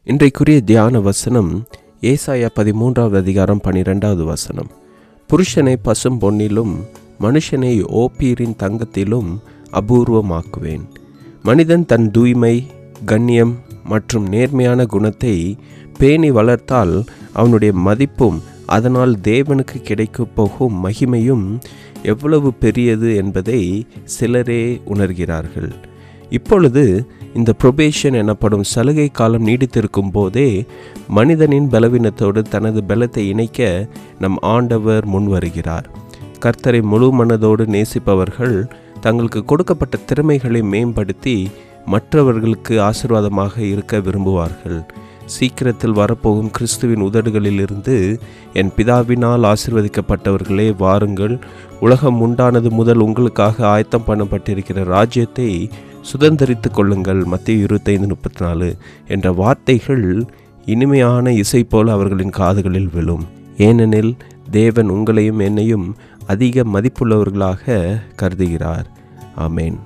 இன்றைக்குரிய தியான வசனம் ஏசாயா 13வது அதிகாரம் 12வது வசனம். புருஷனை பசும் பொன்னிலும் மனுஷனை ஓப்பீரின் தங்கத்திலும் அபூர்வமாக்குவேன். மனிதன் தன் தூய்மை, கண்ணியம் மற்றும் நேர்மையான குணத்தை பேணி வளர்த்தால் அவனுடைய மதிப்பும் அதனால் தேவனுக்கு கிடைக்கப் போகும் மகிமையும் எவ்வளவு பெரியது என்பதை சிலரே உணர்கிறார்கள். இப்பொழுது இந்த ப்ரொபேஷன் எனப்படும் சலுகை காலம் நீடித்திருக்கும் போதே மனிதனின் பலவீனத்தோடு தனது பலத்தை இணைக்க நம் ஆண்டவர் முன் வருகிறார். கர்த்தரை முழு மனதோடு நேசிப்பவர்கள் தங்களுக்கு கொடுக்கப்பட்ட திறமைகளை மேம்படுத்தி மற்றவர்களுக்கு ஆசீர்வாதமாக இருக்க விரும்புவார்கள். சீக்கிரத்தில் வரப்போகும் கிறிஸ்துவின் உதடுகளிலிருந்து, என் பிதாவினால் ஆசீர்வதிக்கப்பட்டவர்களே வாருங்கள், உலகம் உண்டானது முதல் உங்களுக்காக ஆயத்தம் பண்ணப்பட்டிருக்கிற ராஜ்யத்தை சுதந்திரித்து கொள்ளுங்கள், மத்தேயு 25:34 என்ற வார்த்தைகள் இனிமையான இசை போல அவர்களின் காதுகளில் விழும். ஏனெனில் தேவன் உங்களையும் என்னையும் அதிக மதிப்புள்ளவர்களாக கருதுகிறார். ஆமேன்.